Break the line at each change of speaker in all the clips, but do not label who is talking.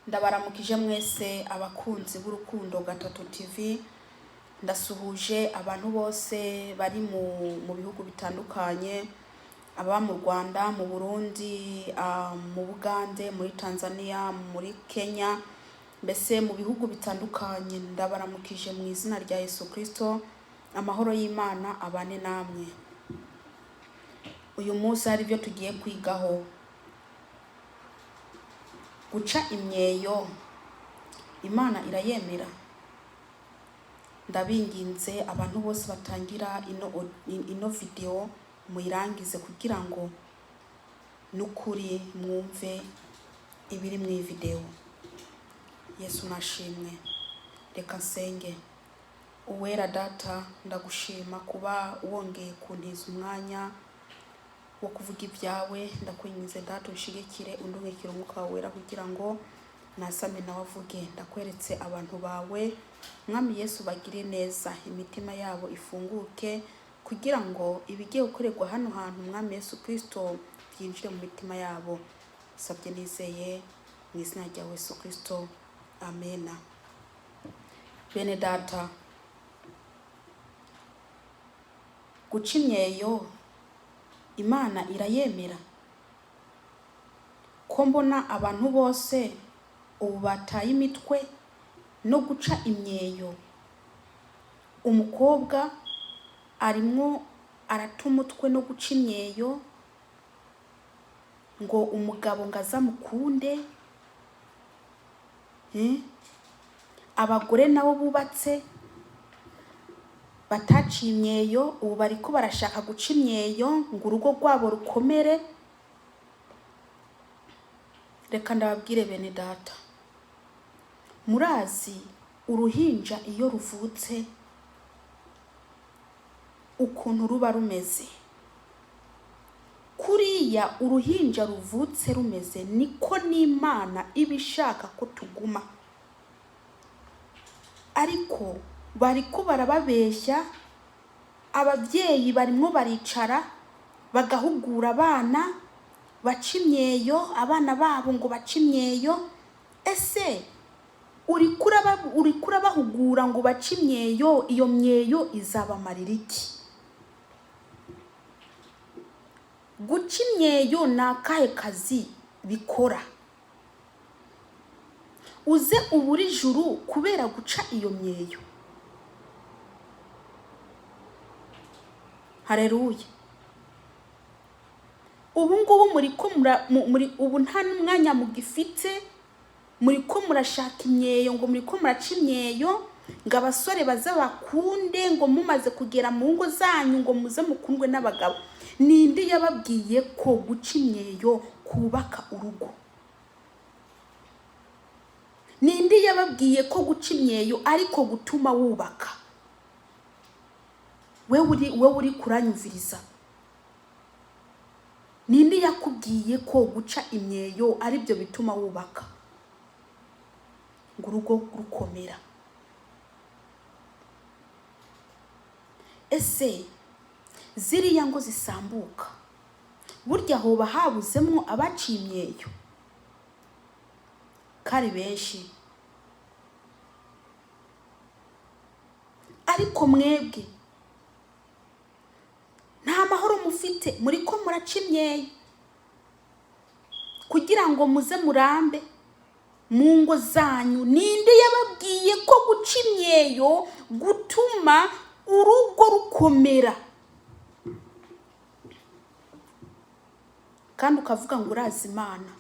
Ndabaramukije mwese abakunzi b'Urukundo Gatatu TV. Ndasuhuje abantu bose bari mu bihugu bitandukanye, aba mu Rwanda, mu Burundi, mu Bugande, muri Tanzania, muri Kenya, mbese mu bihugu bitandukanye. Ndabaramukije mu izina rya Yesu Kristo. Amahoro y'Imana abane namwe. Uyu munsi hari ibyo tugiye kwigaho. Guca imyeyo Imana irayemera. Ndabinginze abantu bose batangira ino video muyirangize kugira ngo nukuri mwumve ibiri mu video. Yesu nashimwe. Reka nsenge. Uwera Data, ndagushima kuba wongeye kuntiza umwanya wo kuvuga ibyawe. Ndakwinginze Data ushigikire undungikire umwuka wera kugira ngo nasame nawe avuge. Ndakweretse abantu bawe Mwami Yesu bagire neza, imitima yabo ifunguke kugira ngo ibigiye gukorerwa hano hantu Mwami Yesu Kristo byinjire mu mitima yabo. Sabye nizeye mu izina rya Yesu Kristo, amena. Bene Data, guca imyeyo Imana irayemera. Ko mbona abantu bose ubu bataye imitwe no guca imyeyo. Umukobwa arimwo arata umutwe no guca imyeyo ngo umugabo ngaza mukunde. Abagore nabo bubatse bataciye imyeyo ubu bariko barashaka guca imyeyo ngo urugo rwabo rukomere. Reka ndababwire bene Data, murazi uruhinja iyo ruvutse ukuntu ruba rumeze. Kuriya uruhinja ruvutse rumeze niko n'Imana ibishaka ko tuguma. Ariko bariko barababeshya. Ababyeyi barimo baricara bagahugura abana baca imyeyo, abana babo ngo baca imyeyo. Ese urikura bahugura ngo baca imyeyo, iyo myeyo izabamarira iki? Guca imyeyo ni akahe kazi bikora? Uze ubura ijuru kubera guca iyo myeyo. Haleluya. Ubu ngubu ubu nta n'umwanya mugifite, muriko murashaka imyeyo, ngo muriko muraca imyeyo ngo abasore baza bakunde, ngo mumaze kugera mu ngo zanyu ngo muze mukundwe n'abagabo. Ninde yababwiye ko guca imyeyo kubaka urugo? Ninde yababwiye ko guca imyeyo ariko gutuma wubaka? Wewe uri kuranyumviriza, ninde yakubwiye ko guca imyeyo ari byo bituma wubaka ngo urugo rukomera? Ese ziriya ngo zisambuka burya hoba habuzemwo abaciye imyeyo? Kari benshi. Ariko mwebwe nta mahoro mufite, muriko muraca imyeyo kugira ngo muze murambe mu ngo zanyu. Ninde yababwiye ko guca imyeyo gutuma urugo rukomera? Kandi ukavuga ngo urazi Imana,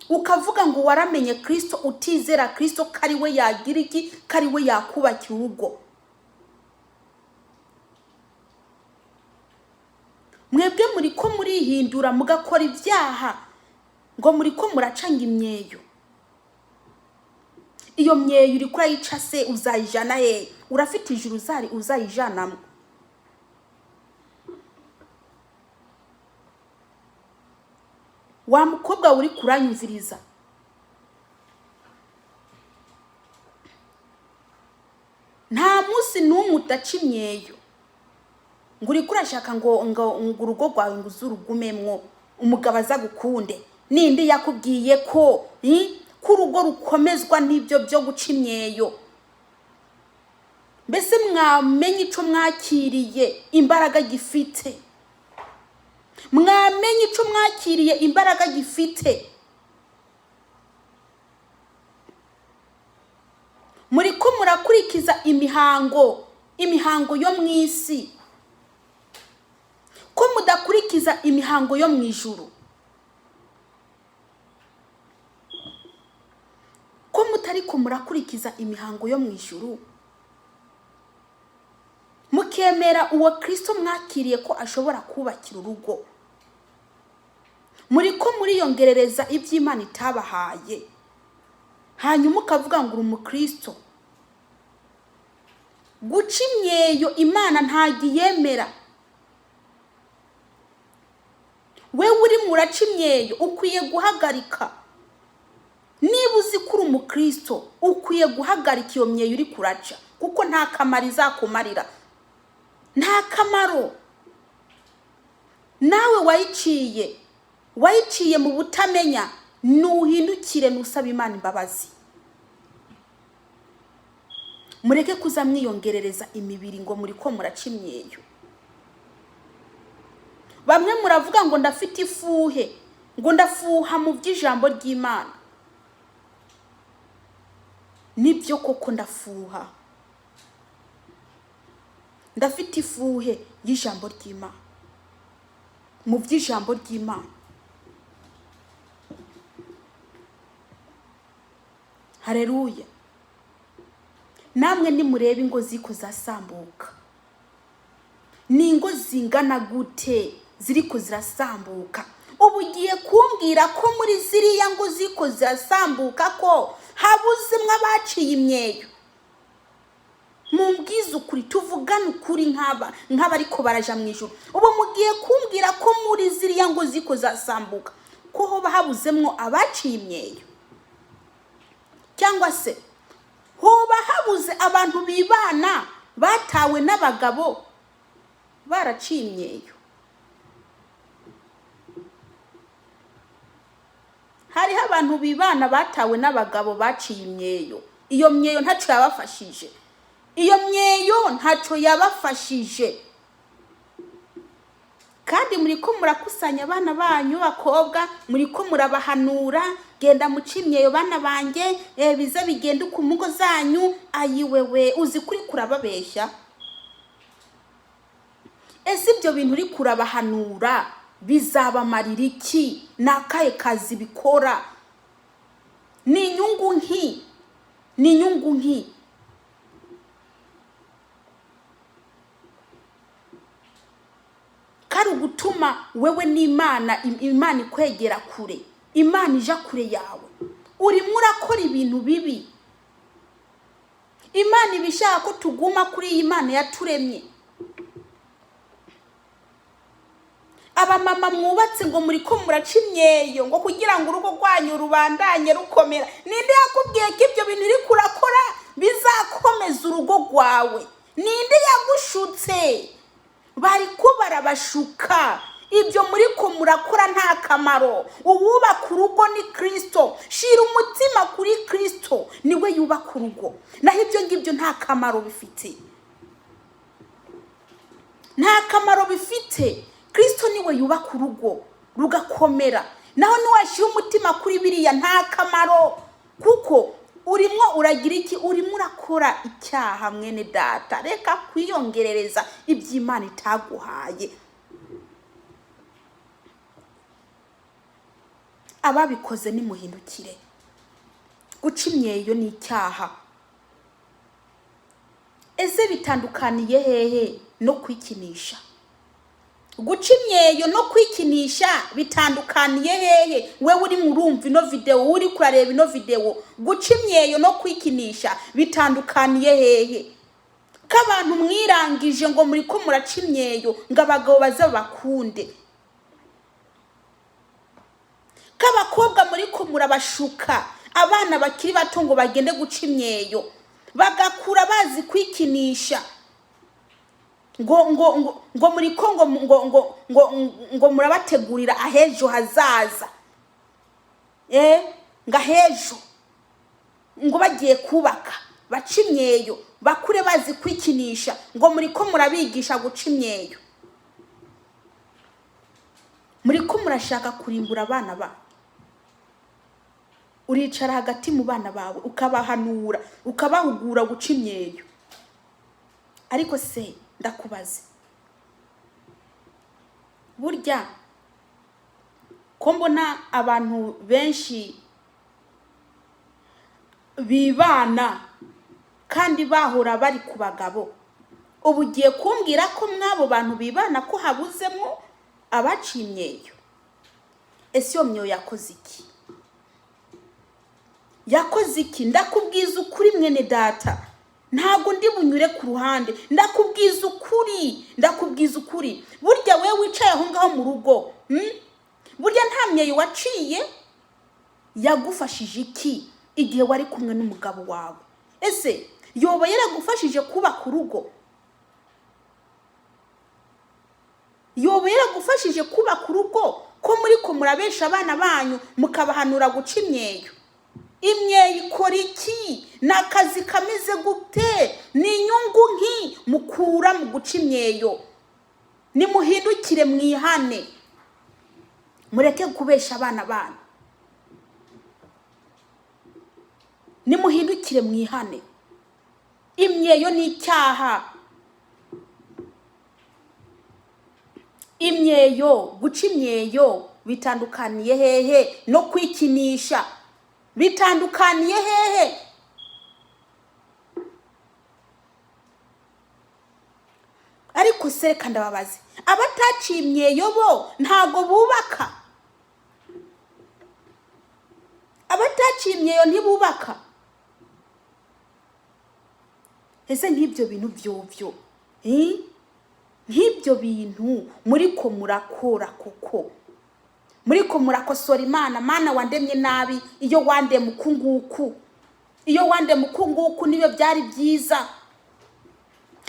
ukavuga ngo waramenye Kristo, utizera Kristo kari we yagira iki, kari we yakubakira urugo. Mwebwe muriko murihindura mugakora ibyaha ngo muriko muracanga imyeyo. Iyo myeyo uri kurayica se uzayijana he? Urafite ijuru uzayijanamo? Wa mukobwa uri kuranyumviriza, nta munsi n'umwe udaca imyeyo ngo uri kurashaka ngo urugo rwawe ngo uzurugumemwo umugabo aza gukunde. Ninde yakubwiye ko ko urugo rukomezwa n'ibyo byo guca imyeyo. Mbese mwamenye ico mwakiriye imbaraga gifite, mwamenye ico mwakiriye imbaraga gifite. Muriko murakurikiza imihango yo mw'isi, ko mudakurikiza imihango yo mw'ijuru, ko mutariko murakurikiza imihango yo mw'ijuru, mukemera uwo Kristo mwakiriye ko ashobora kubakira urugo. Muriko muriyongerereza iby'Imana itabahaye, hanyuma ukavuga ngo uri umukristo. Guca imyeyo Imana ntagiyemera. Wewe uri muraca imyeyo ukwiye guhagarika. Niba uzi ko uri umukristo ukwiye guhagarika iyo myeyo uri kuraca, kuko nta kamaro izakumarira, nta kamaro. Nawe wayiciye mu butamenya, nuhindukire nusaba Imana imbabazi. Mureke kuza mwiyongerereza imibiri ngo muriko muraca imyeyo. Bamwe muravuga ngo ndafite ifuhe, ngo ndafuha mu by'ijambo ry'Imana. Nibyo koko ndafuha, ndafite ifuhe y'ijambo ry'Imana, mu by'ijambo ry'Imana. Haleluya. Namwe nimurebe ingo ziko zasambuka, ni ingo zingana gute ziriko zirasambuka. Ubu ugiye kumbwira ko muri ziriya ngo ziko zirasambuka ko habuze mwabaciye imyeyo? Mumbwize ukuri, tuvugane ukuri nk'abariko baraja mu ijuru. Ubu mugiye kumbwira ko muri ziriya ngo ziko zasambuka ko hoba habuzemwo abaciye imyeyo? Cyangwa se hoba habuze abantu bibana batawe n'abagabo baraciye imyeyo? Hariho abantu bibana batawe n'abagabo baciye imyeyo. Iyo myeyo ntaco yabafashije, iyo myeyo ntaco yabafashije. Kandi muriko murakusanya abana banyu bakobwa, muriko murabahanura, genda muca imyeyo bana banjye, biza bigenda ku mugo zanyu. Ayiwewe, uzi kuri kurababeshya? Ese ibyo bintu uri kurabahanura bizabamarira iki? Nakaye kazi bikora? Ni inyungu nki? Ni inyungu nki? Kari gutuma wewe n'Imana, Imana ikwegera kure, Imana ija kure yawe. Urimo urakora ibintu bibi. Imana ibishaka ko tuguma kuri iyi Imana yaturemye. Abamama mwubatse ngo muriko muraca imyeyo ngo kugira ngo urugo rwanyu rubandanye rukomera. Ninde yakubwiye ko ibyo bintu uri kurakora bizakomeza urugo rwawe? Ninde yagushutse? Bariko barabashuka. Ibyo muriko murakora nta kamaro. Uwubaka urugo ni Kristo. Shira umutima kuri Kristo, niwe yubaka urugo. Naho ibyo ngibyo nta kamaro bifite, nta kamaro bifite. Kristo niwe yubaka urugo rugakomera. Naho niwashira umutima kuri biriya nta kamaro, kuko urimo uragira iki? Urimo urakora icyaha mwene data. Reka kwiyongerereza iby'Imana itaguhaye. Ababikoze ni muhindukire. Guca imyeyo ni icyaha. Ese bitandukaniye hehe no kwikinisha? Guca imyeyo no kwikinisha bitandukaniye hehe? Wewe uri murumva ino video, uri kurareba ino video, guca imyeyo no kwikinisha bitandukaniye hehe? K'abantu mwirangije ngo muriko muraca imyeyo ngo abagabo bazabakunde, k'abakobwa muriko murabashuka abana bakiri bato ngo bagende guca imyeyo, bagakura bazi kwikinisha, ngo muriko ngo murabategurira ahejo hazaza. Ngahejo ngo bagiye kubaka baca imyeyo bakure bazi kwikinisha ngo muri ko murabigisha guca imyeyo, muri ko murashaka kurimbura abana ba. Uricara hagati mu bana bawe ukabahanura ukabahugura guca imyeyo. Ariko se ndakubaze, burya ko mbona abantu benshi bibana kandi bahora bari ku bagabo, ubu ugiye kumbwira ko mwabo bantu bibana ko habuzemo abaciye imyeyo? Ese iyo myeyo yakoze iki? Yakoze iki? Ndakubwiza ukuri mwene data, ntago ndi bunyure ku ruhande, ndakubwiza ukuri. Burya wewe wicaye aho ngaho mu rugo, burya nta myeyo waciye yagufashije iki igihe wari kumwe n'umugabo wawe? Ese yoba yaragufashije kubaka urugo? Yoba yaragufashije kubaka urugo ko muri ko murabesha abana banyu mukabahanura guca imyeyo? Imyeyo ikora iki? Nakazi kameze gute? Ni inyungu nki mukura mu guca imyeyo? Nimuhindukire mwihane, mureke kubesha abana banyu. Nimuhindukire mwihane. Imyeyo ni icyaha. Imyeyo, guca imyeyo bitandukaniye hehe no kwikinisha? Bitandukaniye hehe? Ariko se reka ndababaze, abataciye imyeyo bo ntago bubaka? Abataciye imyeyo ntibubaka? Ese nk'ibyo bintu byovyo, nk'ibyo bintu muri ko murakora koko, muri ko murakosora Imana? Mana wandemye nabi, iyo wande mukunguku, niyo byari byiza.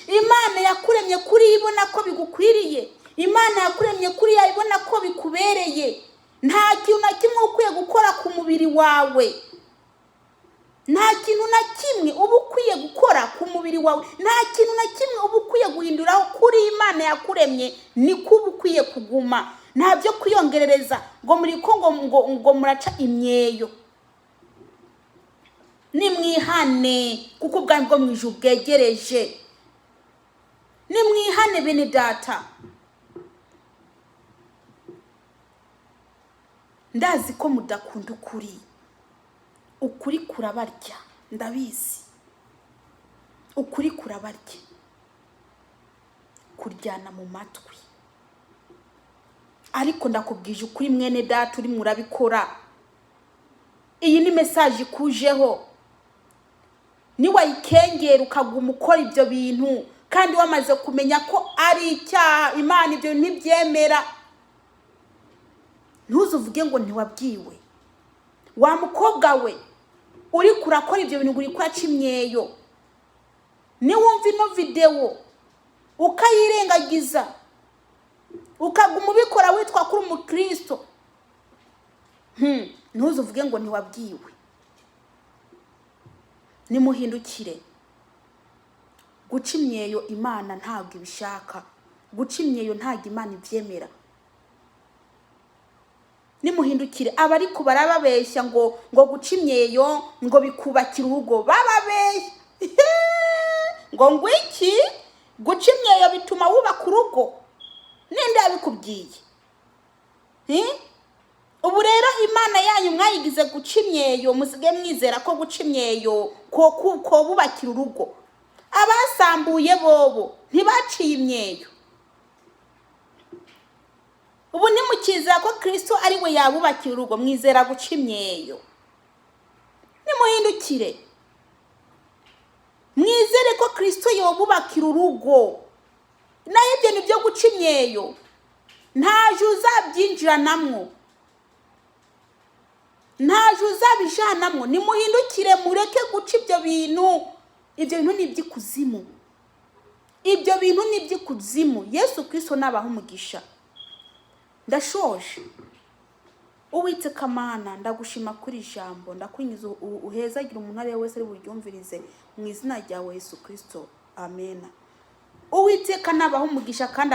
Imana yakuremye kuri ibona ko bigukwiriye, Imana yakuremye kuri ibona ko bikubereye. Nta kintu na kimwe ukwiye gukora ku mubiri wawe, nta kintu na kimwe uba ukwiye gukora ku mubiri wawe, nta kintu na kimwe uba ukwiye guhinduraho kuri Imana yakuremye. Ni ko uba ukwiye kuguma, nta byo kwiyongerereza ngo muri ko ngo muraca imyeyo. Nimwihane kuko ubwami bwo mu ijuru bwegereje. Nimwihane bene data. Ndazi ko mudakunda ukuri kurabarya, ndabizi. Ukuri kurabarya, kuryana mu matwi. Ariko ndakubwije ukuri mwene data, uri murabikora. Iyi ni message kujeho. Ni wayikengera ukaguma ukora ibyo bintu kandi wamaze kumenya ko ari icyaha. Imana ibyo ntibyemera. Ntuzuvuge ngo ntiwabwiwe. Wa mukobwa we uri kurakora ibyo bintu, uri kwaca imyeyo, ni wumva ino video ukayirengagiza ukaguma ubikora witwa kuri umukristo, ntuzuvuge ngo ntiwabwiwe. Nimuhindukire. Guca imyeyo Imana ntabwo ibishaka. Guca imyeyo ntabwo Imana ibyemera. Nimuhindukire. Abari kubarababeshya ngo guca imyeyo ngo bikubakira urugo, bababeshya. Ngo ngwiki guca imyeyo bituma wubaka urugo? Ninde yabikubwiye? Ubu rero Imana yanyu mwayigize guca imyeyo, musige mwizera ko guca imyeyo ko bubakira urugo. Abasambuye bobo ntibaciye imyeyo. Ubu nimukiza ko Kristo ari we yabubakira urugo, mwizera guca imyeyo. Nimuhindukire. Mwizere ko Kristo yobubakira urugo. Nayo ibyo nibyo guca imyeyo ntaje uzabyinjiranamwo, ntaje uzabijanamwo. Nimuhindukire mureke guca ibyo bintu. Ibyo bintu ni iby'ikuzimu. Ibyo bintu ni iby'ikuzimu. Yesu Kristo nabaho umugisha. Ndashoje. Uwiteka Mana ndagushima kuri ijambo, ndakwingiza uhezagira umuntu ari wese ari buryumvirize mu izina ryawe Yesu Kristo, amen. Uwiteka nabaho umugisha kandi